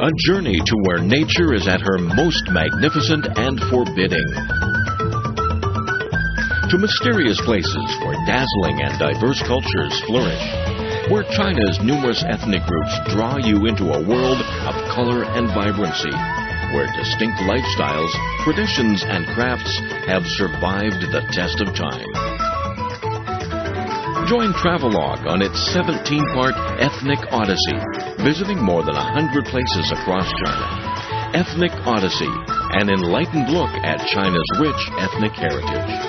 A journey to where nature is at her most magnificent and forbidding. To mysterious places where dazzling and diverse cultures flourish. Where China's numerous ethnic groups draw you into a world of color and vibrancy. Where distinct lifestyles, traditions, and crafts have survived the test of time. Join Travelogue on its 17-part Ethnic Odyssey, visiting more than 100 places across China. Ethnic Odyssey, an enlightened look at China's rich ethnic heritage.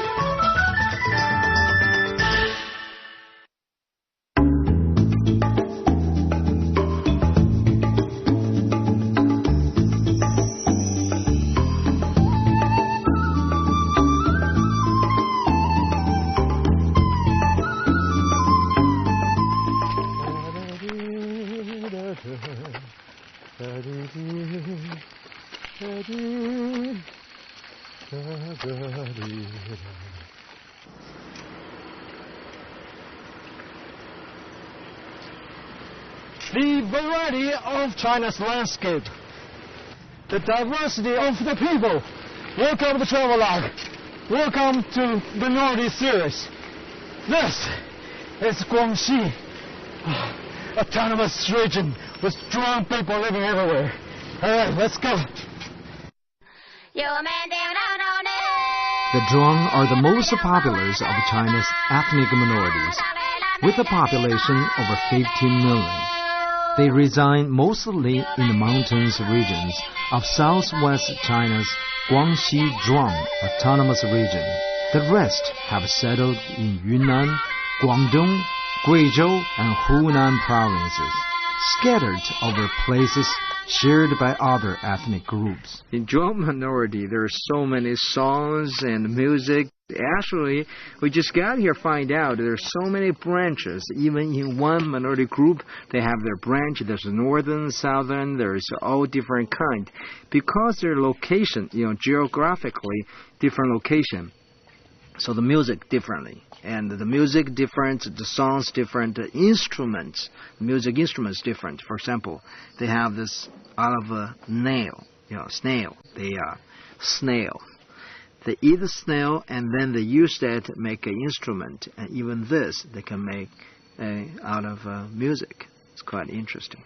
The variety of China's landscape, the diversity of the people. Welcome to Travelogue. Welcome to the Northeast series. This is Guangxi, autonomous region with strong people living everywhere. All right, let's go. The Zhuang are the most popular of China's ethnic minorities, with a population over 15 million. They reside mostly in the mountainous regions of southwest China's Guangxi Zhuang Autonomous Region. The rest have settled in Yunnan, Guangdong, Guizhou, and Hunan provinces, scattered over places shared by other ethnic groups. In Zhuang minority, there are so many songs and music. Actually, we just got here find out there are so many branches. Even in one minority group, they have their branch. There's northern, southern, there's all different kind. Because their location, geographically different location. So the music differently. And the music different, the songs different, the instruments, music instruments different. For example, they have this out of a snail. They are snail. They eat the snail and then they use that to make an instrument. And even this, they can make out of music. It's quite interesting.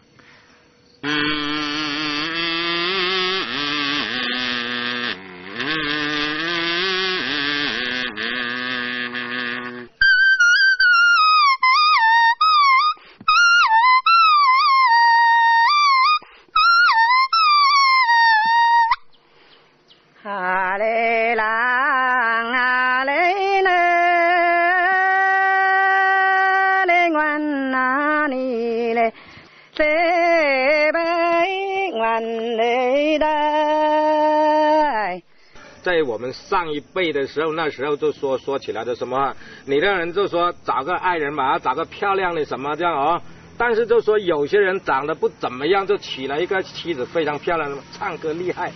在我们上一辈的时候，那时候就说起来的什么，你的人就说找个爱人嘛，找个漂亮的什么这样哦。但是就说有些人长得不怎么样，就娶了一个妻子非常漂亮的，唱歌厉害。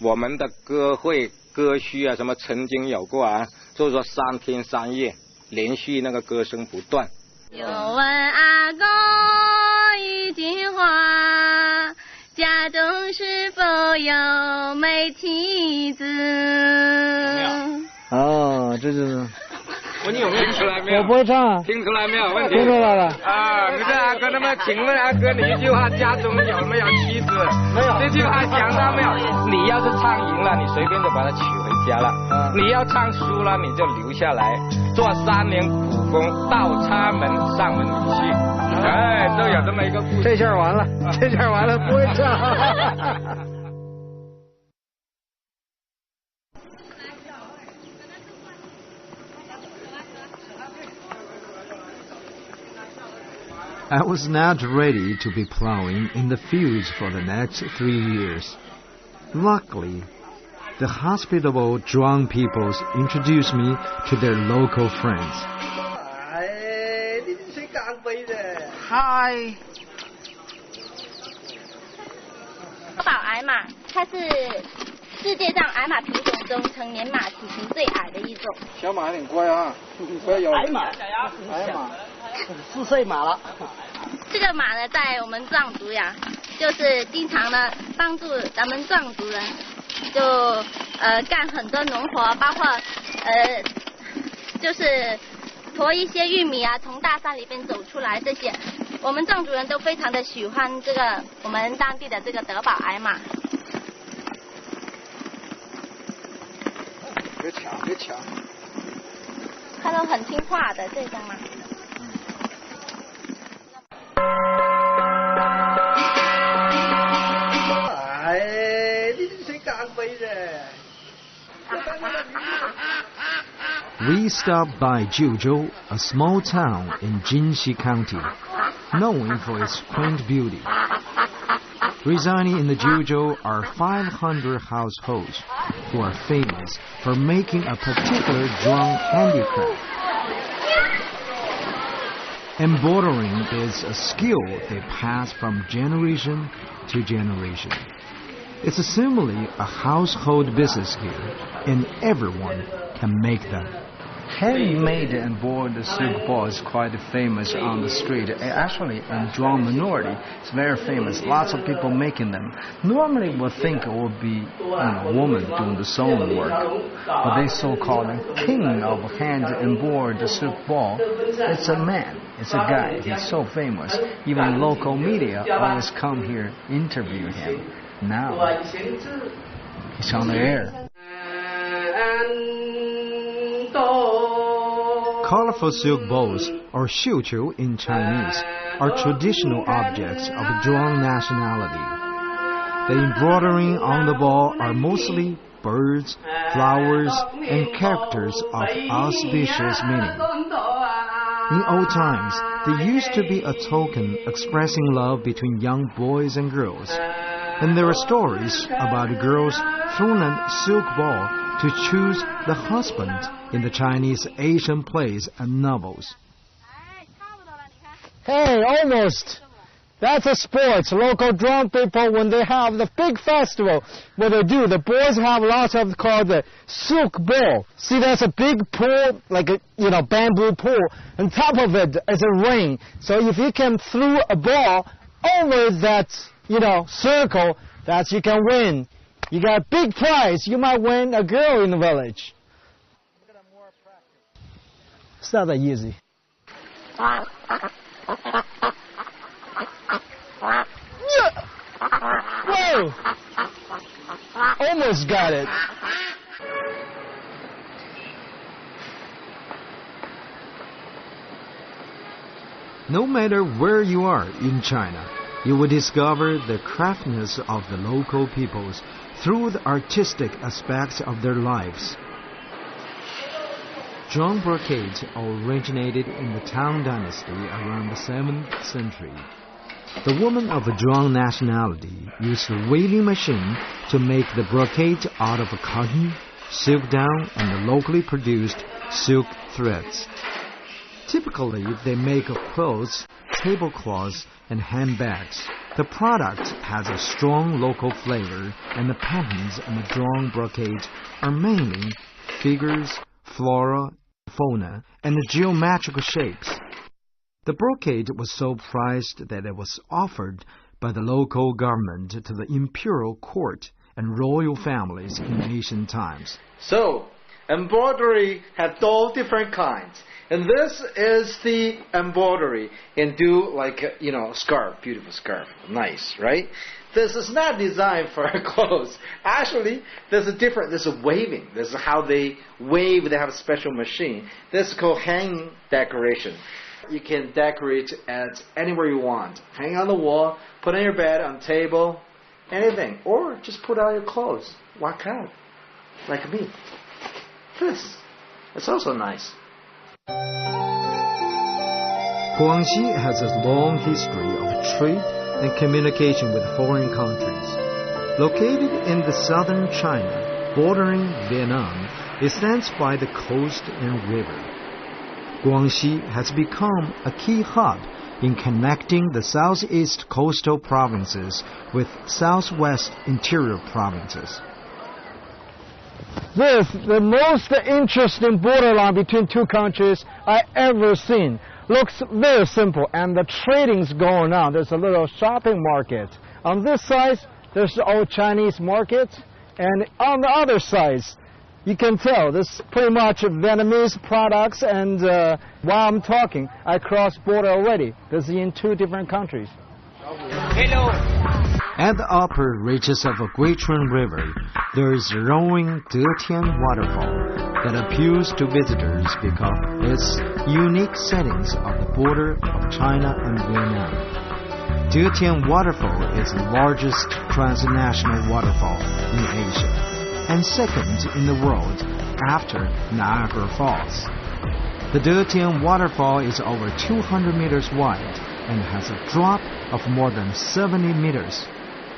我们的歌会歌序啊，什么曾经有过啊，就是说3天3夜连续那个歌声不断。有问阿公一句话，家中是否有美妻子？哦，这就是你有没有听出来没有？我不会唱。听出来没有？问题听出来了。啊，你这阿哥，那么请问阿哥，你一句话家中有没有妻子？没有。这句话想到没有？你要是唱赢了，你随便就把她娶回家了。你要唱输了，你就留下来做3年苦工，倒插门上门女婿。哎，都有这么一个故事。这下完了，这下完了，不会唱。I was not ready to be plowing in the fields for the next 3 years. Luckily, the hospitable Zhuang peoples introduced me to their local friends. Hi. 宝矮马，它是世界上矮马品种中成年马体型最矮的一种。小马很乖啊，不要咬人。矮马，4岁马了。这个马呢，在我们藏族呀，就是经常呢帮助咱们壮族人，就干很多农活，包括就是驮一些玉米啊，从大山里边走出来这些，我们壮族人都非常的喜欢这个我们当地的这个德宝矮马。别抢，别抢。它都很听话的这种马。哎，你是谁干飞的？ We stopped by Jiuzhou, a small town in Jinxi County, known for its quaint beauty. Residing in the Jiuzhou are 500 households who are famous for making a particular drum handicraft. Embroidering is a skill they pass from generation to generation. It's similarly a household business here, and everyone can make them. Handmade embroidered silk ball is quite famous on the street. Actually, in Zhuang minority, it's very famous. Lots of people making them. Normally, we think it would be a woman doing the sewing work, but they so-called king of hand embroidered silk ball. It's a man. It's a guy. He's so famous. Even local media always come here interview him. Now, he's on the air. Colorful silk balls, or xiuqiu in Chinese, are traditional objects of Zhuang nationality. The embroidering on the ball are mostly birds, flowers, and characters of auspicious meaning. In old times, they used to be a token expressing love between young boys and girls. And there are stories about girls throwing a silk ball to choose the husband in the Chinese Asian plays and novels. Hey, almost. That's a sport. Local drum people, when they have the big festival, what they do, the boys have lots of called the silk ball. See, that's a big pool, like a bamboo pool. On top of it is a ring. So if you can throw a ball over that circle, that you can win. You got a big prize. You might win a girl in the village. It's not that easy. Whoa! Almost got it. No matter where you are in China, you will discover the craftiness of the local peoples through the artistic aspects of their lives. Zhuang brocade originated in the Tang Dynasty around the 7th century. The women of Zhuang nationality used a weaving machine to make the brocade out of cotton, silk down, and the locally produced silk threads. Typically, they make clothes, tablecloths, and handbags. The product has a strong local flavor, and the patterns on the Zhuang brocade are mainly figures, flora, fauna, and geometrical shapes. The brocade was so prized that it was offered by the local government to the imperial court and royal families in ancient times. So, embroidery had all different kinds. And this is the embroidery. And do like, scarf, beautiful scarf. Nice, right? This is not designed for clothes. Actually, this is different. This is waving. This is how they wave. They have a special machine. This is called hanging decoration. You can decorate at anywhere you want. Hang on the wall, put on your bed, on table, anything. Or just put on your clothes. Walk out. Like me. This. It's also nice. Guangxi has a long history of trade and communication with foreign countries. Located in the southern China, bordering Vietnam, it stands by the coast and river. Guangxi has become a key hub in connecting the southeast coastal provinces with southwest interior provinces. This is the most interesting borderline between two countries I ever seen. Looks very simple, and the trading's going on. There's a little shopping market On this side, there's the old Chinese market, and on the other side, you can tell this is pretty much Vietnamese products, and while I'm talking, I crossed border already. This is in 2 different countries. Hello. At the upper reaches of a Gui Chun River, there is a roaring Detian waterfall that appeals to visitors because of its unique settings on the border of China and Vietnam. Detian Waterfall is the largest transnational waterfall in Asia and second in the world after Niagara Falls. The Detian Waterfall is over 200 meters wide and has a drop of more than 70 meters.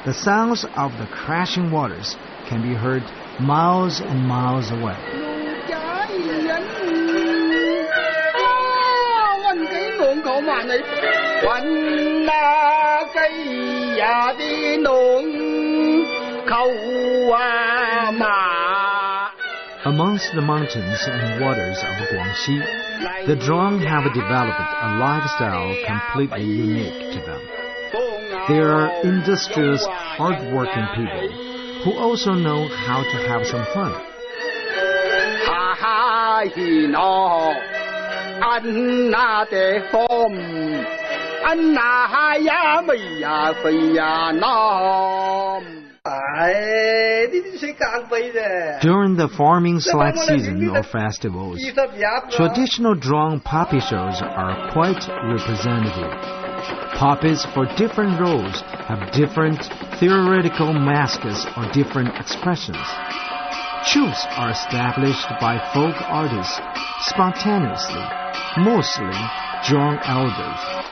The sounds of the crashing waters can be heard miles and miles away. Amongst the mountains and waters of Guangxi, the Zhuang have developed a lifestyle completely unique to them. They are industrious, hard-working people who also know how to have some fun. During the farming slack season or festivals, traditional Zhuang poppy shows are quite representative. Poppies for different roles have different theoretical masks or different expressions. Shoots are established by folk artists spontaneously, mostly Zhuang elders.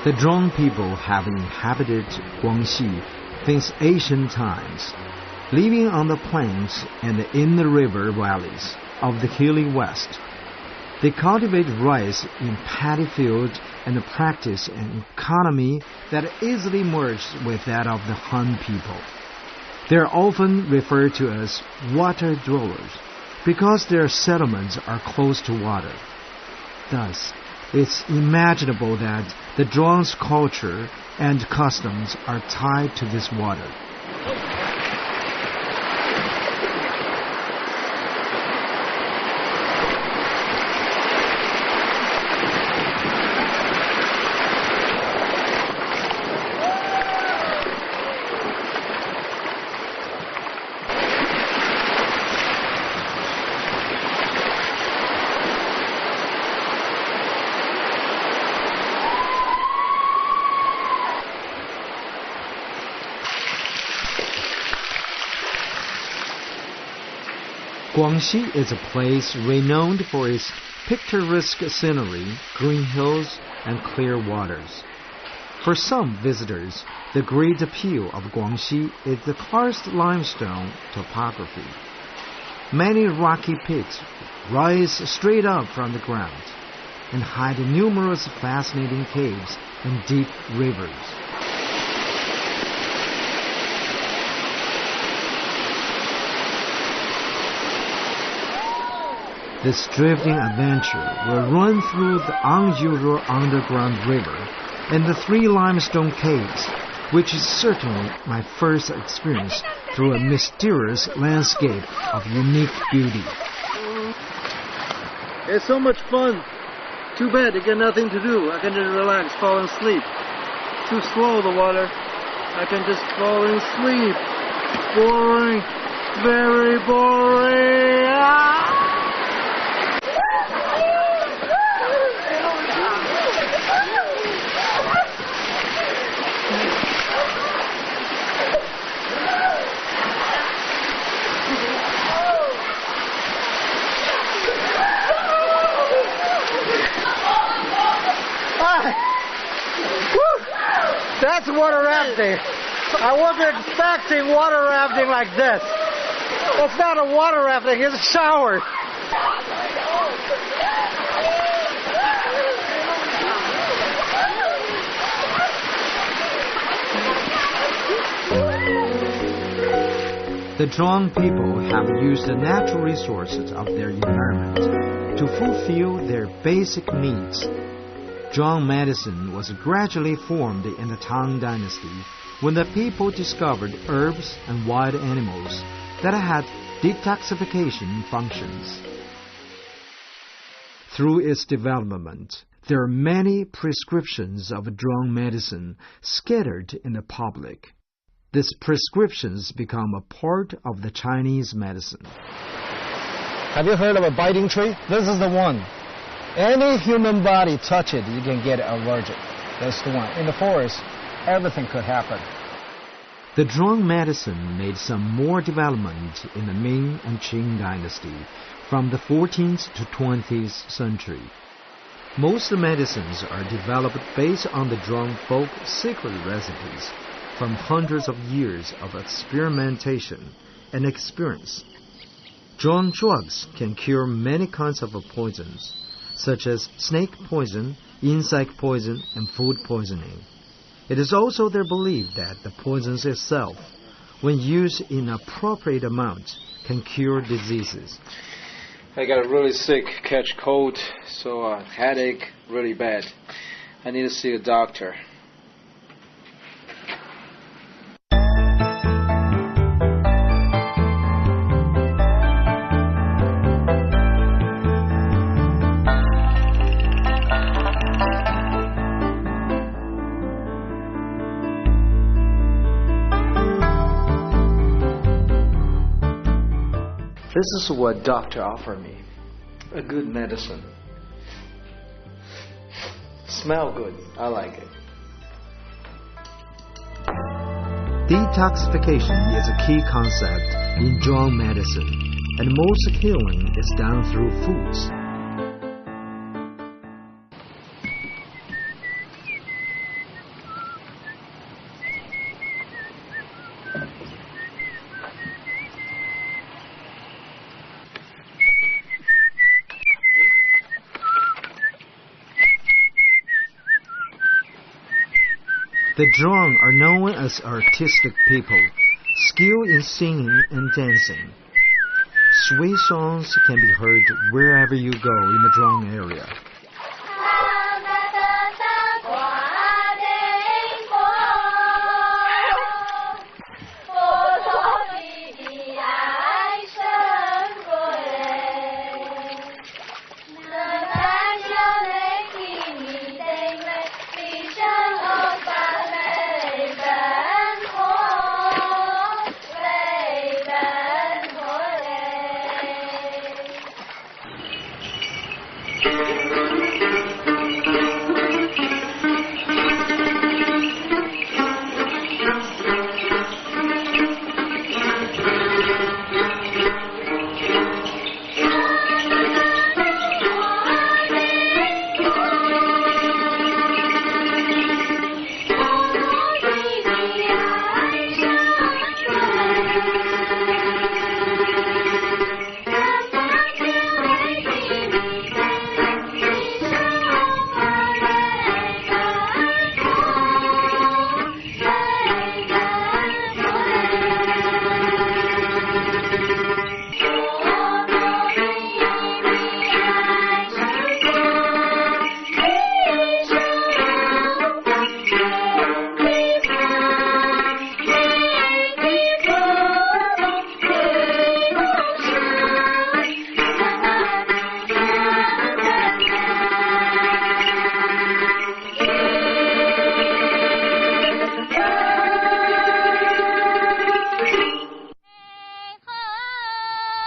The Zhuang people have inhabited Guangxi since ancient times, living on the plains and in the river valleys of the hilly west. They cultivate rice in paddy fields and practice an economy that easily merges with that of the Han people. They are often referred to as water dwellers because their settlements are close to water. Thus, it's imaginable that the Zhuang's culture and customs are tied to this water. Guangxi is a place renowned for its picturesque scenery, green hills, and clear waters. For some visitors, the great appeal of Guangxi is the karst limestone topography. Many rocky peaks rise straight up from the ground and hide numerous fascinating caves and deep rivers. This drifting adventure will run through the unusual underground river and the 3 limestone caves, which is certainly my first experience through a mysterious landscape of unique beauty. It's so much fun. Too bad I got nothing to do. I can just relax, fall and sleep. Too slow, the water. I can just fall and sleep. Boring. Very boring. Ah! That's water rafting. I wasn't expecting water rafting like this. It's not a water rafting, it's a shower. The Zhuang people have used the natural resources of their environment to fulfill their basic needs. Zhuang medicine was gradually formed in the Tang Dynasty when the people discovered herbs and wild animals that had detoxification functions. Through its development, there are many prescriptions of Zhuang medicine scattered in the public. These prescriptions become a part of the Chinese medicine. Have you heard of a biting tree? This is the one. Any human body touch it, you can get allergic. That's the one. In the forest, everything could happen. The Zhuang medicine made some more development in the Ming and Qing dynasty from the 14th to 20th century. Most medicines are developed based on the Zhuang folk secret recipes from hundreds of years of experimentation and experience. Zhuang drugs can cure many kinds of poisons, such as snake poison, insect poison, and food poisoning. It is also their belief that the poisons itself, when used in appropriate amount, can cure diseases. I got really sick, catch cold, so headache really bad. I need to see a doctor. This is what doctor offered me. A good medicine. Smell good. I like it. Detoxification is a key concept in Zhuang medicine, and most healing is done through foods. The Zhuang are known as artistic people, skilled in singing and dancing. Sweet songs can be heard wherever you go in the Zhuang area.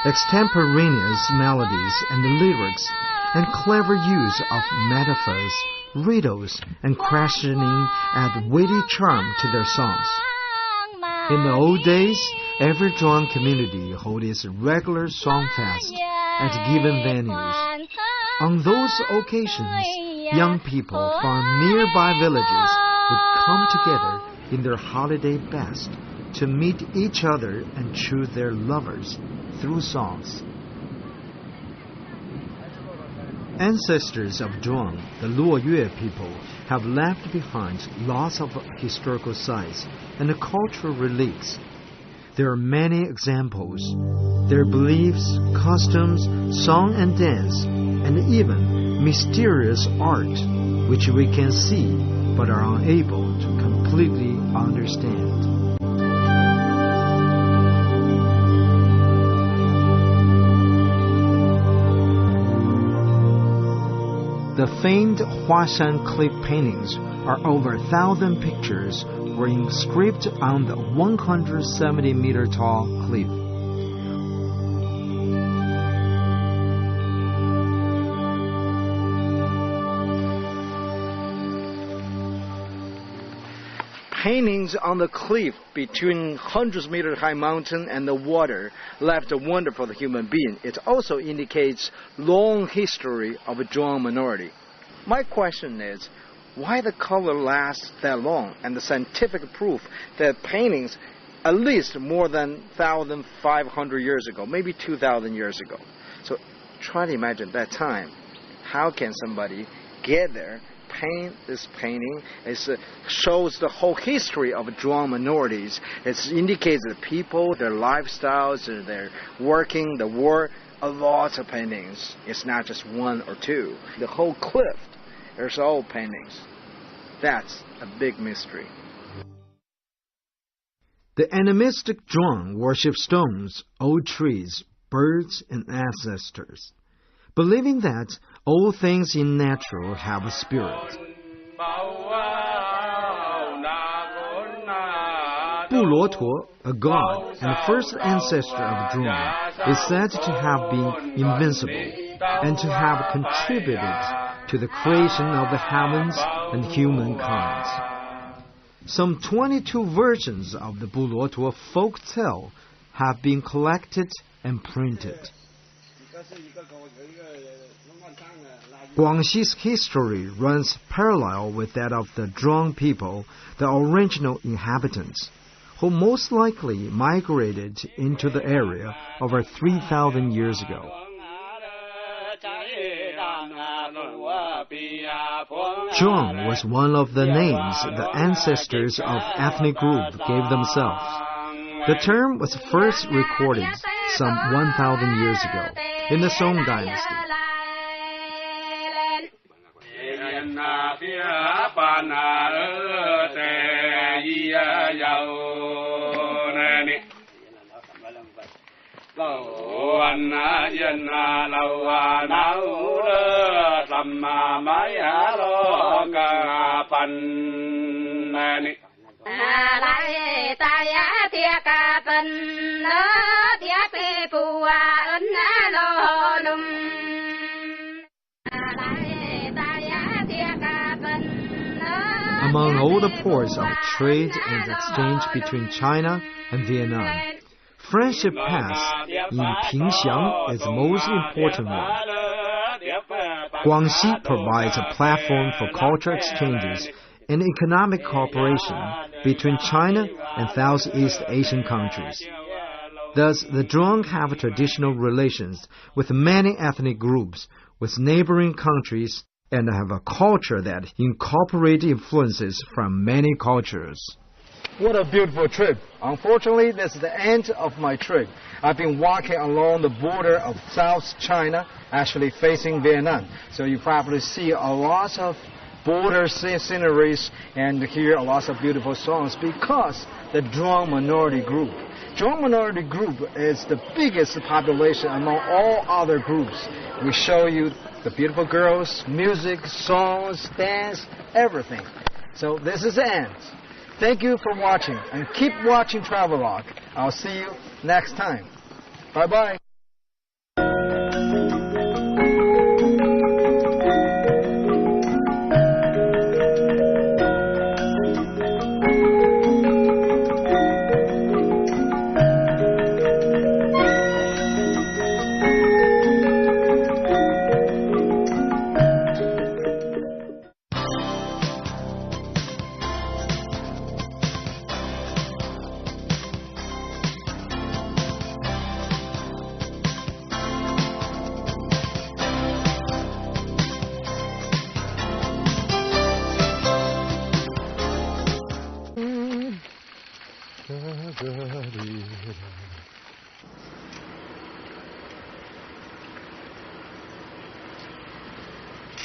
Extemporaneous melodies and lyrics and clever use of metaphors, riddles, and questioning add witty charm to their songs. In the old days, every Zhuang community held its regular song fest at given venues. On those occasions, young people from nearby villages would come together in their holiday best to meet each other and choose their lovers through songs. Ancestors of Zhuang, the Luoyue people, have left behind lots of historical sites and cultural relics. There are many examples. Their beliefs, customs, song and dance, and even mysterious art, which we can see but are unable to completely understand. The famed Huashan cliff paintings are over 1,000 pictures were inscribed on the 170-meter tall cliff. Paintings on the cliff between hundreds of meters high mountain and the water left a wonderful human being. It also indicates long history of a Zhuang minority. My question is, why the color lasts that long, and the scientific proof that paintings at least more than 1,500 years ago, maybe 2,000 years ago. So try to imagine that time. How can somebody get there, paint this painting? It shows the whole history of Zhuang minorities. It indicates the people, their lifestyles, their working, the war. A lot of paintings. It's not just one or two. The whole cliff, there's all paintings. That's a big mystery. The animistic Zhuang worship stones, old trees, birds, and ancestors, believing that all things in nature have a spirit. Bulotuo, a god and first ancestor of Zhuang, is said to have been invincible and to have contributed to the creation of the heavens and humankind. Some 22 versions of the Bulotuo folk tale have been collected and printed. Guangxi's history runs parallel with that of the Zhuang people, the original inhabitants, who most likely migrated into the area over 3,000 years ago. Zhuang was one of the names the ancestors of ethnic group gave themselves. The term was first recorded some 1,000 years ago in the Song dynasty. Among all the ports of trade and exchange between China and Vietnam, Friendship Pass in Pingxiang is the most important one. Guangxi provides a platform for cultural exchanges and economic cooperation between China and Southeast Asian countries. Thus, the Zhuang have traditional relations with many ethnic groups, with neighboring countries, and have a culture that incorporates influences from many cultures. What a beautiful trip. Unfortunately, this is the end of my trip. I've been walking along the border of South China, actually facing Vietnam. So you probably see a lot of border sceneries and hear a lot of beautiful songs because the Zhuang minority group. Zhuang minority group is the biggest population among all other groups. We show you the beautiful girls, music, songs, dance, everything. So this is the end. Thank you for watching, and keep watching Travelogue. I'll see you next time. Bye-bye.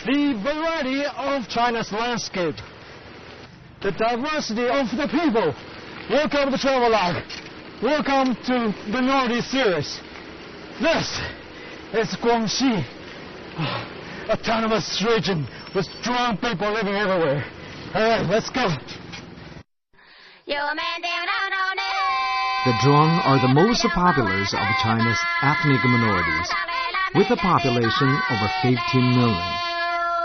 the variety of China's landscape, the diversity of the people. Welcome to Travelogue. Welcome to the Northeast series. This is Guangxi, autonomous region with strong people living everywhere. All right, let's go. The Zhuang are the most popular of China's ethnic minorities, with a population over 15 million.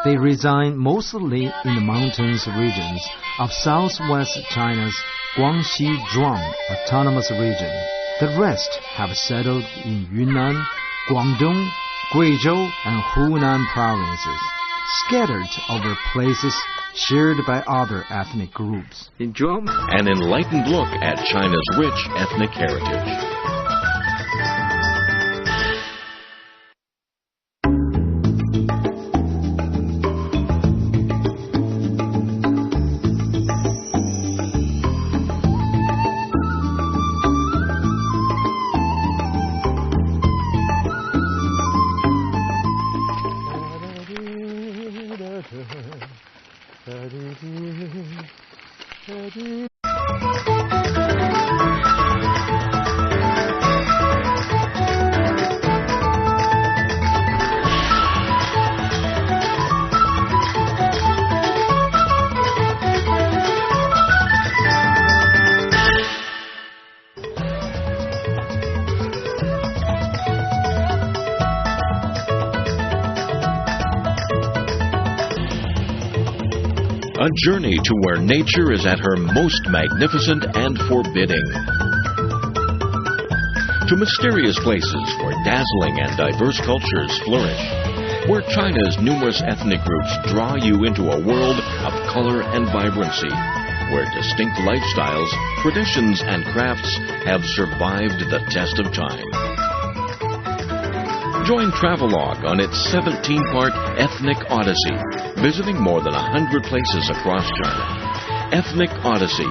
They reside mostly in the mountainous regions of southwest China's Guangxi Zhuang Autonomous Region. The rest have settled in Yunnan, Guangdong, Guizhou, and Hunan provinces, scattered over places shared by other ethnic groups. Enjoy an enlightened look at China's rich ethnic heritage. A journey to where nature is at her most magnificent and forbidding. To mysterious places where dazzling and diverse cultures flourish. Where China's numerous ethnic groups draw you into a world of color and vibrancy. Where distinct lifestyles, traditions, and crafts have survived the test of time. Join Travelogue on its 17-part Ethnic Odyssey, visiting more than 100 places across China. Ethnic Odyssey.